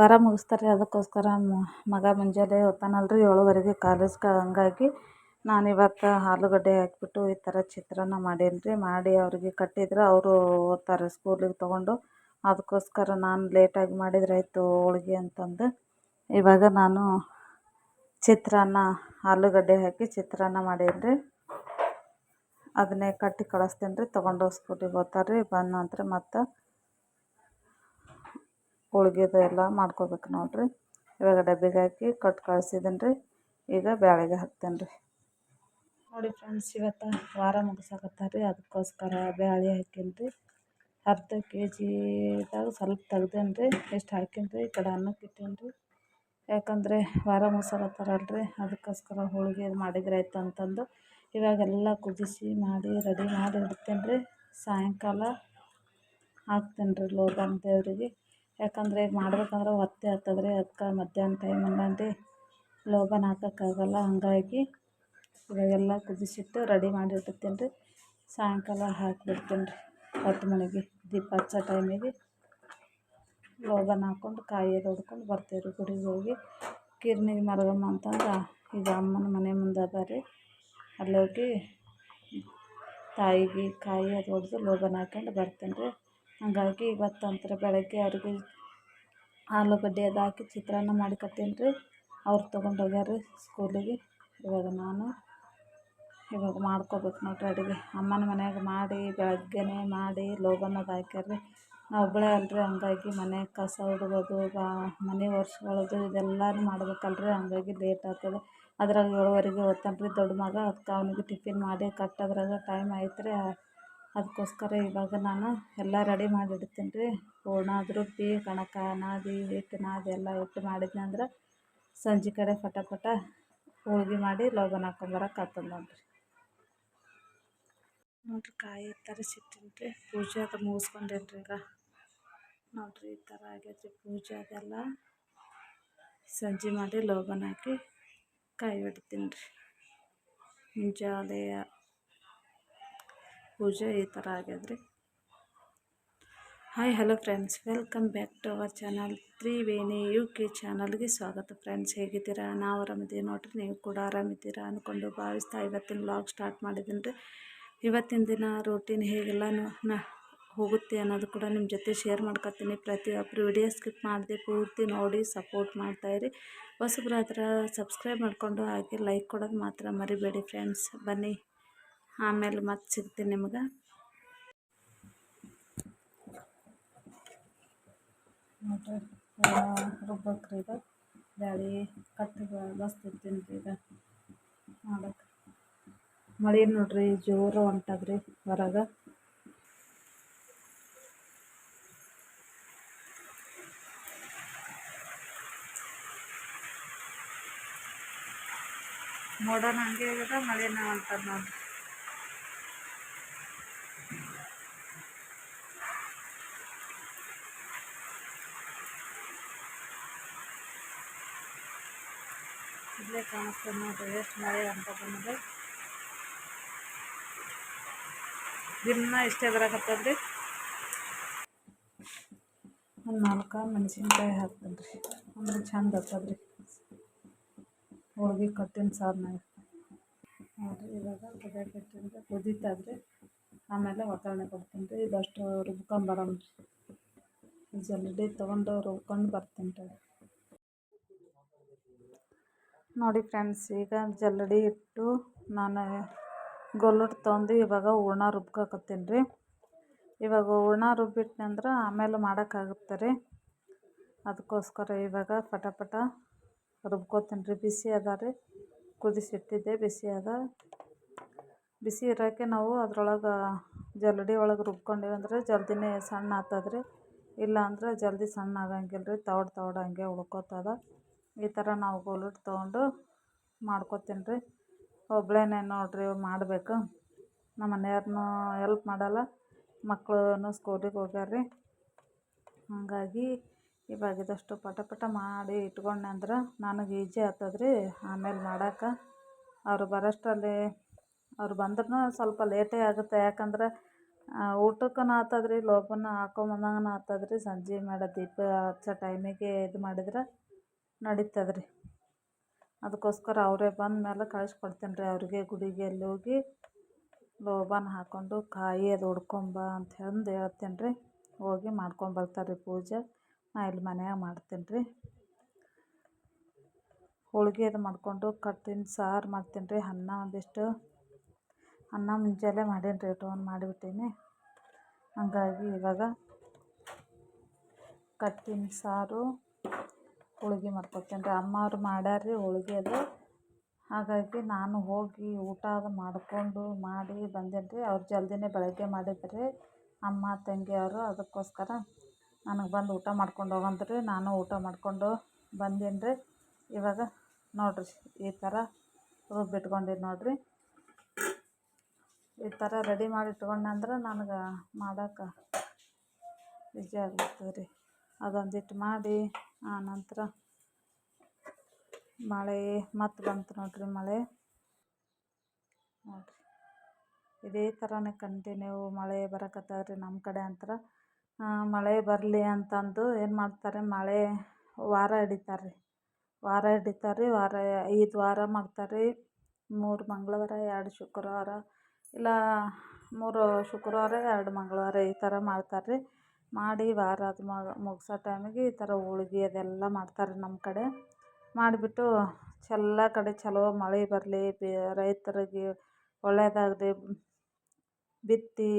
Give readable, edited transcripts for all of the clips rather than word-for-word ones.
ವಾರ ಮುಗಿಸ್ತಾರೆ. ಅದಕ್ಕೋಸ್ಕರ ಮಗ ಮುಂಜಾನೆ ಹೋಗ್ತಾನಲ್ರಿ 7:30ಗೆ ಕಾಲೇಜ್ಗೆ. ಹಂಗಾಗಿ ನಾನಿವತ್ತು ಆಲೂಗಡ್ಡೆ ಹಾಕಿಬಿಟ್ಟು ಈ ಥರ ಚಿತ್ರಾನ್ನ ಮಾಡೀನಿ ಮಾಡಿ ಅವ್ರಿಗೆ ಕಟ್ಟಿದ್ರೆ ಅವರು ಓದ್ತಾರೆ ಸ್ಕೂಲಿಗೆ ತೊಗೊಂಡು. ಅದಕ್ಕೋಸ್ಕರ ನಾನು ಲೇಟಾಗಿ ಮಾಡಿದ್ರೆ ಆಯಿತು ಹೋಳ್ಗೆ ಅಂತಂದು ಇವಾಗ ನಾನು ಚಿತ್ರಾನ್ನ ಆಲೂಗಡ್ಡೆ ಹಾಕಿ ಚಿತ್ರಾನ್ನ ಮಾಡೀನಿ. ಅದನ್ನೇ ಕಟ್ಟಿ ಕಳಿಸ್ತೀನಿ ತೊಗೊಂಡು ಸ್ಕೂಲಿಗೆ ಹೋಗ್ತಾರೆ. ಬಂದ ನಂತರ ಮತ್ತು ಹೋಳ್ಗೆದು ಎಲ್ಲ ಮಾಡ್ಕೋಬೇಕು ನೋಡಿರಿ. ಇವಾಗ ಡಬ್ಬಿಗೆ ಹಾಕಿ ಕಟ್ಟಿ ಕಳಿಸಿದ್ದೀನಿ. ಈಗ ಬ್ಯಾಳೆಗೆ ಹಾಕ್ತೇನೆ ನೋಡಿ ಫ್ರೆಂಡ್ಸ್. ಇವತ್ತು ವಾರ ಮುಗಿಸಾಕತ್ತಾರೆ. ಅದಕ್ಕೋಸ್ಕರ ಬ್ಯಾಳೆ ಹಾಕೀನಿ. ಅರ್ಧ KGದಾಗ ಸ್ವಲ್ಪ ತೆಗ್ದೇನಿ ಎಷ್ಟು ಹಾಕೀನಿ. ಈ ಕಡೆ ಅನ್ನಕ್ಕೆ ಇಟ್ಟೀನಿ. ಯಾಕಂದರೆ ವಾರ ಮುಗಿಸಾಕತ್ತಾರಲ್ರಿ, ಅದಕ್ಕೋಸ್ಕರ ಹೋಳಿಗೆ ಮಾಡಿದ್ರೆ ಆಯ್ತು ಅಂತಂದು ಇವಾಗೆಲ್ಲ ಕುದಿಸಿ ಮಾಡಿ ರೆಡಿ ಮಾಡಿ ಇಡ್ತೀನಿ. ಸಾಯಂಕಾಲ ಹಾಕ್ತೀನಿ ಲೋಬನ್ ದೇವರಿಗೆ. ಯಾಕಂದರೆ ಈಗ ಮಾಡ್ಬೇಕಂದ್ರೆ ಹೊತ್ತೆ ಆಗ್ತದ್ರಿ. ಅದಕ್ಕೆ ಮಧ್ಯಾಹ್ನ ಟೈಮಲ್ಲಿ ಲೋಬನ್ ಹಾಕೋಕ್ಕಾಗಲ್ಲ. ಹಂಗಾಗಿ ಇವಾಗೆಲ್ಲ ಕುದಿಸಿಟ್ಟು ರೆಡಿ ಮಾಡಿ ಇಟ್ಟಿರ್ತೀನಿ. ಸಾಯಂಕಾಲ ಹಾಕಿಬಿಡ್ತೀನಿ 10 ಮಣಿಗೆ ದೀಪ ಹಚ್ಚೋ ಟೈಮಿಗೆ ಲೋಬನ್ ಹಾಕ್ಕೊಂಡು ಕಾಯಿ ಹೊಡ್ಕೊಂಡು ಬರ್ತೀವಿ ಗುಡಿಗೆ ಹೋಗಿ ಕಿರ್ನಿಗೆ ಮರಗಮ್ಮ ಅಂತಂದ್ರೆ ಈಗ ಅಮ್ಮನ ಮನೆ ಮುಂದೆ ಅದ ರೀ. ಅಲ್ಲೋಗಿ ತಾಯಿಗೆ ಕಾಯಿ ಅದು ಹೊಡೆದು ಲೋಬನ್ ಹಾಕ್ಕೊಂಡು ಬರ್ತೀನಿ. ಹಂಗಾಗಿ ಇವತ್ತಂತರ ಬೆಳಗ್ಗೆ ಅವ್ರಿಗೆ ಆಲೂಗಡ್ಡೆ ಅದು ಹಾಕಿ ಚಿತ್ರಾನ್ನ ಮಾಡಿ ಕಟ್ಟೀನಿ. ಅವ್ರು ತೊಗೊಂಡು ಹೋಗ್ಯಾರ ಸ್ಕೂಲಿಗೆ. ಇವಾಗ ಮಾಡ್ಕೋಬೇಕು ನೋಡ್ರಿ ಅಡುಗೆ. ಅಮ್ಮನ ಮನ್ಯಾಗ ಮಾಡಿ ಬೆಳಗ್ಗೆನೇ ಮಾಡಿ ಲೋಬನ್ ಅದು ಹಾಕ್ಯಾರ್ರಿ. ನಾವು ಒಬ್ಬಳೇ ಅಲ್ರಿ, ಹಂಗಾಗಿ ಮನೆ ಕಸ ಹುಡುಗೋದು ಮನೆ ಒರೆಸ್ಕೊಳ್ಳೋದು ಇದೆಲ್ಲನೂ ಮಾಡ್ಬೇಕಲ್ರಿ. ಹಂಗಾಗಿ ಲೇಟ್ ಆಗ್ತದೆ. ಅದ್ರಾಗ 7:30ಗೆ ಹೋಗ್ತಾನೆ ದೊಡ್ಡ ಮಗ. ಅದಕ್ಕೆ ಅವನಿಗೆ ಟಿಫಿನ್ ಮಾಡಿ ಕಟ್ಟೋದ್ರಾಗ ಟೈಮ್ ಆಯ್ತು. ಅದಕ್ಕೋಸ್ಕರ ಇವಾಗ ನಾನು ಎಲ್ಲ ರೆಡಿ ಮಾಡಿ ಇಡ್ತೀನಿ. ಹೂರ್ಣ ರುಬ್ಬಿ ಕಣಕ ನಾದಿ ಹಿಟ್ಟು ನಾದಿ ಎಲ್ಲ ಇಟ್ಟು ಮಾಡಿದ್ನಿ ಅಂದ್ರೆ ಸಂಜೆ ಕಡೆ ಪಟ ಹೋಳ್ಗೆ ಮಾಡಿ ಲೋಬನ್ ಹಾಕ್ಕೊಂಬರಕ್ಕೆ ಆಗ್ತದೆ ನೋಡ್ರಿ. ಕಾಯಿ ತರಿಸಿಟ್ಟಿನಿ. ಪೂಜೆ ಅದು ಮುಗಿಸ್ಕೊಂಡೇನ್ರಿ. ಈಗ ನೋಡ್ರಿ ಈ ಥರ ಆಗೈತ್ರಿ ಪೂಜೆ ಅದೆಲ್ಲ. ಸಂಜೆ ಮಾಡಿ ಲೋಬನ್ ಹಾಕಿ ಕಾಯಿ ಹೊಡಿತೀನಿ. ಮುಂಜಾನೆ ಪೂಜೆ ಈ ಥರ ಆಗ್ಯದ್ರಿ. Hi hello friends, welcome back to our channel Triveni UK ಚಾನಲ್ಗೆ ಸ್ವಾಗತ ಫ್ರೆಂಡ್ಸ್. ಹೇಗಿದ್ದೀರಾ? ನಾವು ಆರಾಮಿದ್ದೀವಿ ನೋಡ್ರಿ. ನೀವು ಕೂಡ ಆರಾಮಿದ್ದೀರಾ ಅಂದ್ಕೊಂಡು ಭಾವಿಸ್ತಾ ಇವತ್ತಿನ ವ್ಲಾಗ್ ಸ್ಟಾರ್ಟ್ ಮಾಡಿದ್ದೀನಿ. ಇವತ್ತಿನ ದಿನ ರೂಟೀನ್ ಹೇಗೆಲ್ಲ ಹೋಗುತ್ತೆ ಅನ್ನೋದು ಕೂಡ ನಿಮ್ಮ ಜೊತೆ ಶೇರ್ ಮಾಡ್ಕೊತೀನಿ. ಪ್ರತಿಯೊಬ್ಬರು ವಿಡಿಯೋ ಸ್ಕಿಪ್ ಮಾಡದೆ ಪೂರ್ತಿ ನೋಡಿ ಸಪೋರ್ಟ್ ಮಾಡ್ತಾಯಿರಿ. ಹೊಸಬ್ರು ಹತ್ರ ಸಬ್ಸ್ಕ್ರೈಬ್ ಮಾಡಿಕೊಂಡು ಹಾಗೆ ಲೈಕ್ ಕೊಡೋದು ಮಾತ್ರ ಮರಿಬೇಡಿ ಫ್ರೆಂಡ್ಸ್. ಬನ್ನಿ ಆಮೇಲೆ ಮತ್ತೆ ಸಿಗ್ತೀನಿ ನಿಮ್ಗೆ. ನೋಡ್ರಿ ರುಬ್ಬಕ್ರಿ ಈಗ ಬ್ಯಾಳೆ ಕಟ್ಟಿ ಬಸ್ತಿರ್ತೀನಿ ಈಗ ಮಾಡೋಕೆ. ಮಳೆ ನೋಡ್ರಿ ಜೋರು ಹೊಂಟದ್ರಿ ಹೊರಗೆ. ಮೋಡನ ಹಂಗೆ ಆಗ್ಯದ, ಮಳೆನ ಹೊಂಟದ ನೋಡ್ರಿ. ಇಲ್ಲೇ ಕಾಣಿಸ್ತದೆ ನೋಡ್ರಿ ಎಷ್ಟು ಮಳೆ ಹೊಂಟದ ಅನ್ನೋದು. ದಿನ ಇಷ್ಟೇ ಬರಕತ್ತದ್ರಿ. ಒಂದು 4 ಮೆಣಸಿನ್ಕಾಯಿ ಹಾಕ್ತೀನಿ ರೀ, ಅಂದ್ರೆ ಚಂದ ಆಗ್ತದ್ರಿ ಹೋಳ್ಗೆ ಕಟ್ಟಿನ ಸಾರ್ನಾಗ. ನೋಡಿರಿ ಇವಾಗ ಕುದಿಯಾಕಟ್ಟಿಂದ ಕುದೀತಾದ್ರಿ. ಆಮೇಲೆ ಒಗ್ಗರಣೆ ಕೊಡ್ತೀನಿ ರೀ. ಇದಷ್ಟು ರುಬ್ಕೊಂಬರಮ್ರಿ. ಜಲ್ದಿ ತೊಗೊಂಡು ರುಬ್ಕೊಂಡು ಬರ್ತೀನಿ ರೀ. ನೋಡಿ ಫ್ರೆಂಡ್ಸ್, ಈಗ ಜಲ್ಲಡಿ ಇಟ್ಟು ನಾನು ಗೊಲ್ಲಟ್ಟು ತೊಗೊಂಡು ಇವಾಗ ಹೂರ್ಣ ರುಬ್ಕೊಕತ್ತೀನಿ ರೀ. ಇವಾಗ ಹೂರ್ಣ ರುಬ್ಬಿಟ್ನಿ ಅಂದ್ರೆ ಆಮೇಲೆ ಮಾಡೋಕ್ಕಾಗುತ್ತೆ ರೀ. ಅದಕ್ಕೋಸ್ಕರ ಇವಾಗ ಪಟ ರುಬ್ಕೋತೀನಿ ರೀ. ಬಿಸಿ ಅದ ರೀ, ಕುದಿಸಿಟ್ಟಿದ್ದೆ ಬಿಸಿ ಅದ. ಬಿಸಿ ಇರೋಕ್ಕೆ ನಾವು ಅದ್ರೊಳಗೆ ಜಲ್ಲಡಿ ಒಳಗೆ ರುಬ್ಕೊಂಡೇವಿ ಅಂದ್ರೆ ಜಲ್ದಿನೇ ಸಣ್ಣ ಆಗ್ತದ್ರಿ. ಇಲ್ಲ ಅಂದ್ರೆ ಜಲ್ದಿ ಸಣ್ಣ ಆಗಂಗಿಲ್ಲ ರೀ, ತೌಡು ಹಂಗೆ ಉಳ್ಕೋತದ. ಈ ಥರ ನಾವು ಗೊಲ್ಲಟ್ಟು ತೊಗೊಂಡು ಮಾಡ್ಕೊತೀನಿ ರೀ. ಒಬ್ಬಳೇನೆ ನೋಡ್ರಿ ಮಾಡಬೇಕು. ನಮ್ಮ ಮನೆಯವ್ರನ್ನೂ ಹೆಲ್ಪ್ ಮಾಡಲ್ಲ, ಮಕ್ಕಳು ಸ್ಕೂಲಿಗೆ ಹೋಗ್ಯಾರ ರೀ. ಹಾಗಾಗಿ ಇವಾಗ ಇದಷ್ಟು ಪಟ ಮಾಡಿ ಇಟ್ಕೊಂಡೆ ಅಂದ್ರೆ ನನಗೆ ಈಜಿ ಆಗ್ತದ್ರಿ ಆಮೇಲೆ ಮಾಡೋಕೆ. ಅವ್ರು ಬರೋಷ್ಟರಲ್ಲಿ ಅವ್ರು ಬಂದ್ರೂ ಸ್ವಲ್ಪ ಲೇಟೇ ಆಗುತ್ತೆ. ಯಾಕಂದ್ರೆ ಊಟಕ್ಕನ ಆತದ್ರಿ ಲೋಪನ ಹಾಕೊಂಬಂದಂಗನ ಆತದ್ರಿ ಸಂಜೆ ಮಾಡೋ ದೀಪ ಹಚ್ಚೋ ಟೈಮಿಗೆ ಇದು ಮಾಡಿದ್ರೆ ನಡೀತದ್ರಿ. ಅದಕ್ಕೋಸ್ಕರ ಅವರೇ ಬಂದ ಮೇಲೆ ಕಳಿಸ್ಕೊಡ್ತೇನೆ ರೀ ಅವ್ರಿಗೆ. ಗುಡಿಗೆ ಅಲ್ಲಿ ಹೋಗಿ ಲೋಬಾನ ಹಾಕ್ಕೊಂಡು ಕಾಯಿ ಅದು ಹೊಡ್ಕೊಂಬ ಅಂತ ಹೇಳ್ತೇನೆ ರೀ. ಹೋಗಿ ಮಾಡ್ಕೊಂಬರ್ತಾರೆ ರೀ ಪೂಜೆ. ನಾ ಇಲ್ಲಿ ಮನ್ಯಾಗ ಮಾಡ್ತೇನೆ ರೀ. ಹೋಳ್ಗೆ ಅದು ಮಾಡಿಕೊಂಡು ಕಟ್ಟಿನ ಸಾರು ಮಾಡ್ತೀನಿ ರೀ. ಒಂದಿಷ್ಟು ಅನ್ನ ಮುಂಜಾನೆ ಮಾಡೀನಿ ರೀ, ಇಟ್ಕೊಂಡು ಮಾಡಿಬಿಟ್ಟೀನಿ. ಹಂಗಾಗಿ ಇವಾಗ ಕಟ್ಟಿನ ಸಾರು ಹೋಳ್ಗೆ ಮಾಡ್ಕೊತೀನಿ ರೀ. ಅಮ್ಮ ಅವ್ರು ಮಾಡ್ಯಾರ ಹೋಳ್ಗೆ ಅದು. ಹಾಗಾಗಿ ನಾನು ಹೋಗಿ ಊಟ ಅದು ಮಾಡಿಕೊಂಡು ಮಾಡಿ ಬಂದೇನಿ ರೀ. ಅವ್ರು ಜಲ್ದಿನೇ ಬೆಳಗ್ಗೆ ಮಾಡಿದ್ರು ಅಮ್ಮ ತಂಗಿ ಅವರು. ಅದಕ್ಕೋಸ್ಕರ ನನಗೆ ಬಂದು ಊಟ ಮಾಡ್ಕೊಂಡು ಹೋಗಂದ್ರಿ. ನಾನು ಊಟ ಮಾಡಿಕೊಂಡು ಬಂದೀನಿ ರೀ. ಇವಾಗ ನೋಡಿರಿ ಈ ಥರ ರುಬ್ಬಿಟ್ಕೊಂಡಿದ್ದು ನೋಡಿರಿ. ಈ ಥರ ರೆಡಿ ಮಾಡಿ ಇಟ್ಕೊಂಡ್ನಂದ್ರೆ ನನಗೆ ಮಾಡೋಕೆ ಈಜಿ ಆಗ್ಬಿಡ್ತದೆ ರೀ. ಅದೊಂದಿಟ್ಟು ಮಾಡಿ ಆನಂತರ ಮಳೆ ಮತ್ತೆ ಬಂತು ನೋಡಿರಿ. ಮಳೆ ನೋಡಿರಿ ಇದೇ ಥರನೇ ಕಂಟಿನ್ಯೂ ಮಳೆ ಬರಕತ್ತದ್ರಿ ನಮ್ಮ ಕಡೆ ಅಂತರ. ಮಳೆ ಬರಲಿ ಅಂತಂದು ಏನು ಮಾಡ್ತಾರೆ, ಮಳೆ ವಾರ ಹಿಡಿತಾರೆ ರೀ. ವಾರ 5 ವಾರ ಮಾಡ್ತಾರೆ. 3 ಮಂಗಳವಾರ 2 ಶುಕ್ರವಾರ, ಇಲ್ಲ 3 ಶುಕ್ರವಾರ 2 ಮಂಗಳವಾರ ಈ ಥರ ಮಾಡ್ತಾರೆ ರೀ. ಮಾಡಿ ವಾರ ಅದು ಮುಗಿಸೋ ಟೈಮಿಗೆ ಈ ಥರ ಹೋಳ್ಗೆ ಅದೆಲ್ಲ ಮಾಡ್ತಾರೆ ನಮ್ಮ ಕಡೆ. ಮಾಡಿಬಿಟ್ಟು ಎಲ್ಲ ಕಡೆ ಚಲೋ ಮಳೆ ಬರಲಿ, ರೈತರಿಗೆ ಒಳ್ಳೆಯದಾಗಲಿ, ಬಿತ್ತಿ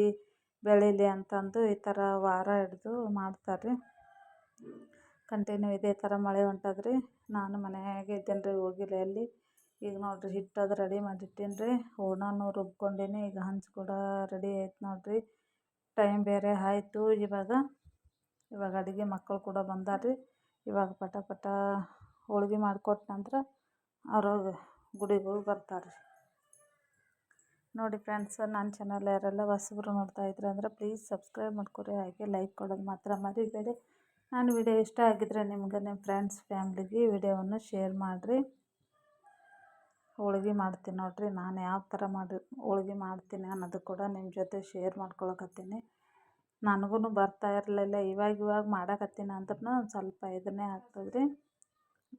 ಬೆಳೀಲಿ ಅಂತಂದು ಈ ಥರ ವಾರ ಹಿಡ್ದು ಮಾಡ್ತಾರೆ ರೀ. ಕಂಟಿನ್ಯೂ ಇದೇ ಥರ ಮಳೆ ಹೊಂಟದ್ರಿ. ನಾನು ಮನೆಯಾಗೆ ಇದ್ದೇನೆ ರೀ, ಹೋಗಿಲ್ಲ ಎಲ್ಲಿ. ಈಗ ನೋಡಿರಿ ಹಿಟ್ಟದು ರೆಡಿ ಮಾಡಿಟ್ಟೀನಿ ರೀ. ಹೂರ್ಣನೂ ರುಬ್ಕೊಂಡೀನಿ. ಈಗ ಹಂಚು ಕೂಡ ರೆಡಿ ಆಯ್ತು ನೋಡಿರಿ. ಟೈಮ್ ಬೇರೆ ಆಯಿತು. ಇವಾಗ ಅಡುಗೆ ಮಕ್ಕಳು ಕೂಡ ಬಂದಾರ್ರಿ. ಇವಾಗ ಪಟ ಪಟ ಹೋಳ್ಗೆ ಮಾಡಿಕೊಟ್ಟ ನಂತರ ಅವ್ರು ಗುಡಿಗೆ ಹೋಗಿ ಬರ್ತಾರೆ ರೀ. ನೋಡಿ ಫ್ರೆಂಡ್ಸ್, ನನ್ನ ಚಾನಲ್ ಯಾರೆಲ್ಲ ಹೊಸಬ್ರು ನೋಡ್ತಾಯಿದ್ರೆ ಅಂದರೆ ಪ್ಲೀಸ್ ಸಬ್ಸ್ಕ್ರೈಬ್ ಮಾಡ್ಕೊರಿ. ಹಾಗೆ ಲೈಕ್ ಕೊಡೋದು ಮಾತ್ರ ಮರಿಬೇಡಿ. ನಾನು ವಿಡಿಯೋ ಇಷ್ಟ ಆಗಿದ್ರೆ ನಿಮ್ಗೆ ನಿಮ್ಮ ಫ್ರೆಂಡ್ಸ್ ಫ್ಯಾಮ್ಲಿಗೆ ವಿಡಿಯೋವನ್ನು ಶೇರ್ ಮಾಡಿರಿ. ಹೋಳ್ಗೆ ಮಾಡ್ತೀನಿ ನೋಡಿರಿ. ನಾನು ಯಾವ ಥರ ಹೋಳ್ಗೆ ಮಾಡ್ತೀನಿ ಅನ್ನೋದು ಕೂಡ ನಿಮ್ಮ ಜೊತೆ ಶೇರ್ ಮಾಡ್ಕೊಳಕತ್ತೀನಿ. ನನಗೂ ಬರ್ತಾ ಇರಲಿಲ್ಲ. ಇವಾಗ ಮಾಡಕತ್ತೀನಿ ಅಂದ್ರೂ ಒಂದು ಸ್ವಲ್ಪ ಇದನ್ನೇ ಆಗ್ತದ್ರಿ.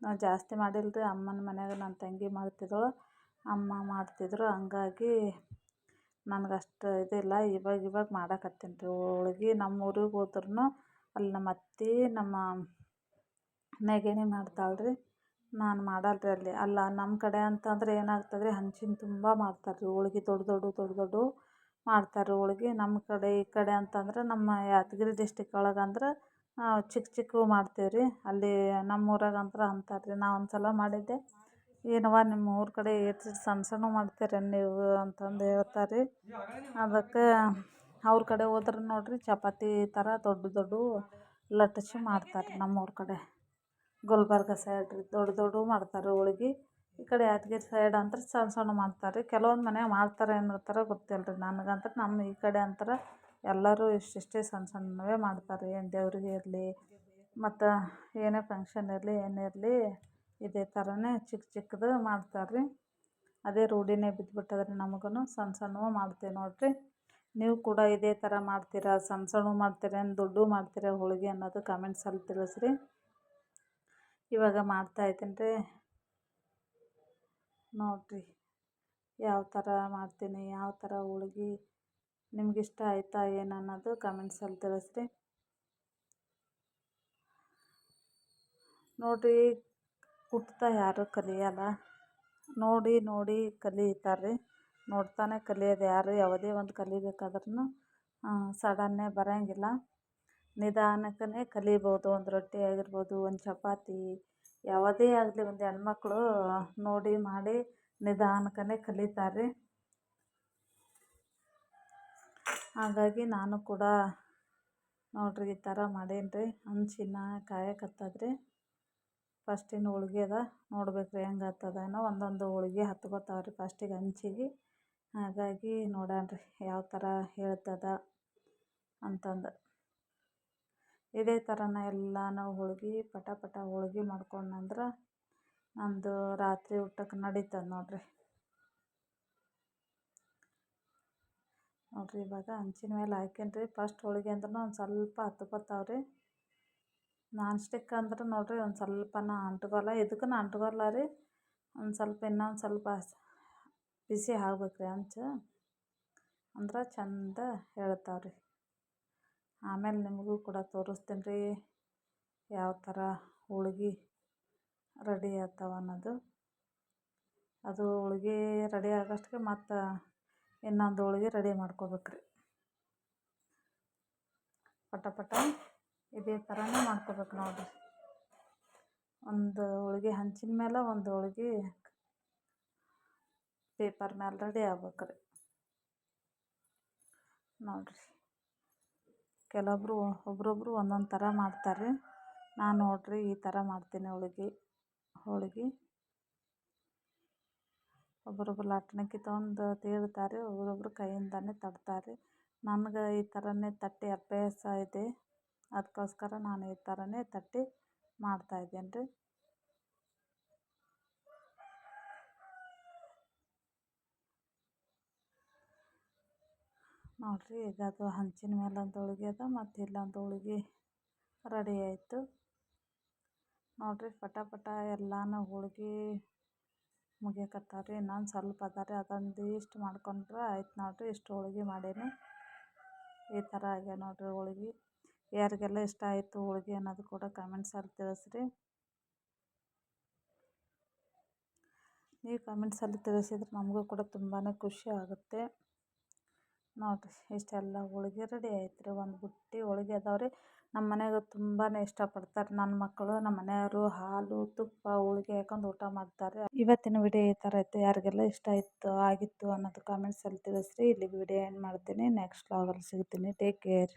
ನಾನು ಜಾಸ್ತಿ ಮಾಡಿಲ್ಲ ರೀ. ಅಮ್ಮನ ಮನ್ಯಾಗ ನನ್ನ ತಂಗಿ ಮಾಡ್ತಿದ್ದಳು, ಅಮ್ಮ ಮಾಡ್ತಿದ್ರು. ಹಂಗಾಗಿ ನನಗಷ್ಟು ಇದಿಲ್ಲ. ಇವಾಗ ಮಾಡಕತ್ತೀನಿ ರೀ ಹೋಳ್ಗೆ. ನಮ್ಮ ಊರಿಗೆ ಹೋದ್ರೂ ಅಲ್ಲಿ ನಮ್ಮ ಅತ್ತೆ ನಮ್ಮ ನೆಗೆಣಿ ಮಾಡ್ತಾಳೆ ರೀ. ನಾನು ಮಾಡಲ್ಲ ರೀ ಅಲ್ಲಿ. ಅಲ್ಲ ನಮ್ಮ ಕಡೆ ಅಂತಂದ್ರೆ ಏನಾಗ್ತದೆ ರೀ, ಹಂಚಿನ ತುಂಬ ಮಾಡ್ತಾರೆ ರೀ ಹೋಳ್ಗೆ. ದೊಡ್ಡ ಮಾಡ್ತಾರೆ ಹೋಳ್ಗೆ. ನಮ್ಮ ಕಡೆ ಈ ಕಡೆ ಅಂತಂದ್ರೆ ನಮ್ಮ ಯಾದಗಿರಿ ಡಿಸ್ಟಿಕ್ ಒಳಗಂದ್ರೆ ಚಿಕ್ಕವು ಮಾಡ್ತೀವಿ ರೀ. ಅಲ್ಲಿ ನಮ್ಮ ಊರಾಗಂದ್ರೆ ಅಂತಾರೆ ರೀ. ನಾನು ಒಂದು ಸಲ ಮಾಡಿದ್ದೆ, ಏನವ್ವ ನಿಮ್ಮ ಊರ ಕಡೆ ಎಷ್ಟು ಸಣ್ಣ ಮಾಡ್ತೀರ ನೀವು ಅಂತಂದು ಹೇಳ್ತಾರೆ ರೀ. ಅದಕ್ಕೆ ಅವ್ರ ಕಡೆ ಹೋದ್ರೆ ನೋಡಿರಿ ಚಪಾತಿ ಥರ ದೊಡ್ಡ ಲಟ್ಟಿಸಿ ಮಾಡ್ತಾರೆ ರೀ. ನಮ್ಮೂರ ಕಡೆ ಗುಲ್ಬರ್ಗ ಸೈಡ್ ರೀ ದೊಡ್ಡ ಮಾಡ್ತಾರೆ ಹೋಳ್ಗೆ. ಈ ಕಡೆ ಯಾದಗಿರಿ ಸೈಡ್ ಅಂದ್ರೆ ಸಣ್ಣ ಮಾಡ್ತಾರೆ ರೀ. ಕೆಲವೊಂದು ಮನ್ಯಾಗ ಮಾಡ್ತಾರೆ ಅನ್ನೋ ಥರ ಗೊತ್ತಿಲ್ಲ ರೀ ನನಗಂತೂ. ನಮ್ಮ ಈ ಕಡೆ ಅಂತಾರೆ ಎಲ್ಲರೂ ಇಷ್ಟಿಷ್ಟೇ ಸಣ್ಣವೇ ಮಾಡ್ತಾರೆ. ಏನು ದೇವ್ರಿಗೆ ಇರಲಿ ಮತ್ತು ಏನೇ ಫಂಕ್ಷನ್ ಇರಲಿ ಏನಿರಲಿ ಇದೇ ಥರನೇ ಚಿಕ್ಕದು ಮಾಡ್ತಾರೆ ರೀ. ಅದೇ ರೂಢಿನೇ ಬಿದ್ದುಬಿಟ್ಟದೆ ರೀ ನಮಗೂ. ಸಣ್ಣವು ಮಾಡ್ತೀವಿ ನೋಡಿರಿ. ನೀವು ಕೂಡ ಇದೇ ಥರ ಮಾಡ್ತೀರಾ? ಸಣ್ಣವು ಮಾಡ್ತೀರಾ, ದೊಡ್ಡವು ಮಾಡ್ತೀರಾ ಹೋಳ್ಗೆ ಅನ್ನೋದು ಕಮೆಂಟ್ಸಲ್ಲಿ ತಿಳಿಸ್ರಿ. ಇವಾಗ ಮಾಡ್ತಾಯಿದ್ದೀನಿ ರೀ ನೋಡಿರಿ. ಯಾವ ಥರ ಮಾಡ್ತೀನಿ, ಯಾವ ಥರ ಹೋಳ್ಗೆ ನಿಮಗಿಷ್ಟ ಆಯಿತಾ ಏನು ಅನ್ನೋದು ಕಮೆಂಟ್ಸಲ್ಲಿ ತಿಳಿಸ್ರಿ. ನೋಡಿರಿ, ಹುಟ್ತಾ ಯಾರೂ ಕಲಿಯಲ್ಲ. ನೋಡಿ ಕಲಿತಾರೆ ರೀ. ನೋಡ್ತಾನೆ ಕಲಿಯೋದು ಯಾರು. ಯಾವುದೇ ಒಂದು ಕಲಿಬೇಕಾದ್ರೂ ಸಡನ್ನೇ ಬರೋಂಗಿಲ್ಲ. ನಿಧಾನಕ್ಕೇ ಕಲಿಬೋದು. ಒಂದು ರೊಟ್ಟಿ ಆಗಿರ್ಬೋದು, ಒಂದು ಚಪಾತಿ, ಯಾವುದೇ ಆಗಲಿ ಒಂದು ಹೆಣ್ಮಕ್ಳು ನೋಡಿ ಮಾಡಿ ನಿಧಾನಕ್ಕೇ ಕಲಿತಾರೆ. ಹಾಗಾಗಿ ನಾನು ಕೂಡ ನೋಡಿರಿ ಈ ಥರ ಮಾಡೀನಿ ರೀ. ಹಂಚಿನ ಕಾಯಕತ್ತದ್ರಿ. ಫಸ್ಟಿನ ಹೋಳ್ಗೆ ಅದ ನೋಡ್ಬೇಕು ರೀ ಹೆಂಗೆ ಆಗ್ತದೇನೋ. ಒಂದೊಂದು ಹೋಳ್ಗೆ ಹತ್ಕೋತಾವ್ರಿ ಫಸ್ಟಿಗೆ ಹಂಚಿಗೆ. ಹಾಗಾಗಿ ನೋಡೋಣ ರೀ ಯಾವ ಥರ ಹೇಳ್ತದ ಅಂತಂದು. ಇದೇ ಥರನ ಎಲ್ಲನೂ ಹೋಳ್ಗೆ ಪಟ ಹೋಳ್ಗೆ ಮಾಡ್ಕೊಂಡ್ನಂದ್ರೆ ನಮ್ಮದು ರಾತ್ರಿ ಊಟಕ್ಕೆ ನಡೀತದೆ ನೋಡಿರಿ. ನೋಡಿರಿ ಇವಾಗ ಹಂಚಿನ ಮೇಲೆ ಹಾಕೇನ್ರಿ. ಫಸ್ಟ್ ಹೋಳಿಗೆ ಅಂದ್ರೆ ಒಂದು ಸ್ವಲ್ಪ ಹತ್ಕೊತಾವ್ರಿ. ನಾನ್ ಸ್ಟಿಕ್ ಅಂದ್ರೆ ನೋಡಿರಿ ಒಂದು ಸ್ವಲ್ಪನ ಅಂಟ್ಕೊಲ್ಲ, ಇದಕ್ಕೂ ಅಂಟ್ಕೊಲ್ಲ ರೀ. ಒಂದು ಸ್ವಲ್ಪ ಇನ್ನೊಂದು ಸ್ವಲ್ಪ ಬಿಸಿ ಆಗ್ಬೇಕ್ರಿ ಹಂಚು, ಅಂದ್ರೆ ಚಂದ ಹೇಳ್ತಾವ್ರಿ. ಆಮೇಲೆ ನಿಮಗೂ ಕೂಡ ತೋರಿಸ್ತೀನಿ ರೀ ಯಾವ ಥರ ಹೋಳ್ಗೆ ರೆಡಿ ಆಗ್ತಾವ ಅನ್ನೋದು. ಅದು ಹೋಳ್ಗೆ ರೆಡಿ ಆಗೋಷ್ಟಿಗೆ ಮತ್ತು ಇನ್ನೊಂದು ಹೋಳ್ಗೆ ರೆಡಿ ಮಾಡ್ಕೋಬೇಕ್ರಿ. ಪಟ ಪಟ ಇದೇ ಥರನೇ ಮಾಡ್ಕೋಬೇಕು ನೋಡಿರಿ. ಒಂದು ಹೋಳ್ಗೆ ಹಂಚಿನ ಮೇಲೆ ಒಂದು ಹೋಳ್ಗೆ ಪೇಪರ್ ಮೇಲೆ ರೆಡಿ ಆಗ್ಬೇಕ್ರಿ ನೋಡಿರಿ. ಕೆಲವೊಬ್ರು ಒಬ್ರೊಬ್ರು ಒಂದೊಂದು ಥರ ಮಾಡ್ತಾರೆ. ನಾನು ನೋಡಿರಿ ಈ ಥರ ಮಾಡ್ತೀನಿ ಹೋಳ್ಗೆ. ಒಬ್ಬರೊಬ್ರು ಲಟ್ಣಕ್ಕಿ ತೊಗೊಂಡು ತೀಡ್ತಾರೆ, ಒಬ್ಬರೊಬ್ರು ಕೈಯಿಂದನೇ ತಟ್ತಾರೆ. ನನಗೆ ಈ ಥರನೇ ತಟ್ಟಿ ಅಭ್ಯಾಸ ಇದೆ, ಅದಕ್ಕೋಸ್ಕರ ನಾನು ಈ ಥರನೇ ತಟ್ಟಿ ಮಾಡ್ತಾಯಿದ್ದೇನೆ ರೀ. ನೋಡಿರಿ ಈಗ ಅದು ಹಂಚಿನ ಮೇಲೆ ಒಂದು ಹೋಳ್ಗೆ ಅದ ಮತ್ತು ಇಲ್ಲೊಂದು ಹೋಳ್ಗೆ ರೆಡಿ ಆಯಿತು ನೋಡಿರಿ. ಪಟ ಪಟ ಎಲ್ಲನೂ ಹೋಳ್ಗೆ ಮುಗಿಯಕತ್ತಾವ್ರಿ. ಇನ್ನೊಂದು ಸ್ವಲ್ಪ ಅದ ರೀ, ಅದೊಂದು ಇಷ್ಟು ಮಾಡ್ಕೊಂಡ್ರೆ ಆಯ್ತು ನೋಡಿರಿ. ಇಷ್ಟು ಹೋಳ್ಗೆ ಮಾಡೀನಿ. ಈ ಥರ ಆಗ್ಯಾವ ನೋಡಿರಿ ಹೋಳ್ಗೆ. ಯಾರಿಗೆಲ್ಲ ಇಷ್ಟ ಆಯಿತು ಹೋಳ್ಗೆ ಅನ್ನೋದು ಕೂಡ ಕಮೆಂಟ್ಸಲ್ಲಿ ತಿಳಿಸ್ರಿ. ನೀವು ಕಮೆಂಟ್ಸಲ್ಲಿ ತಿಳಿಸಿದ್ರೆ ನಮಗೂ ಕೂಡ ತುಂಬಾ ಖುಷಿ ಆಗುತ್ತೆ ನೋಡಿರಿ. ಇಷ್ಟೆಲ್ಲ ಹೋಳ್ಗೆ ರೆಡಿ ಆಯ್ತು ರೀ. ಒಂದು ಬುಟ್ಟಿ ಹೋಳ್ಗೆ ಅದಾವ್ರಿ. ನಮ್ಮ ಮನೆಯಾಗ ತುಂಬಾ ಇಷ್ಟಪಡ್ತಾರೆ ನನ್ನ ಮಕ್ಕಳು, ನಮ್ಮ ಮನೆಯವರು. ಹಾಲು ತುಪ್ಪ ಹೋಳ್ಗೆ ಹಾಕೊಂಡು ಊಟ ಮಾಡ್ತಾರೆ. ಇವತ್ತಿನ ವಿಡಿಯೋ ಈ ಥರ ಇತ್ತು. ಯಾರಿಗೆಲ್ಲ ಇಷ್ಟ ಆಗಿತ್ತು ಅನ್ನೋದು ಕಾಮೆಂಟ್ಸಲ್ಲಿ ತಿಳಿಸ್ರಿ. ಇಲ್ಲಿಗೆ ವಿಡಿಯೋ ಏನು ಮಾಡ್ತೀನಿ. ನೆಕ್ಸ್ಟ್ ವ್ಲಾಗಲ್ಲಿ ಸಿಗ್ತೀನಿ. Take care.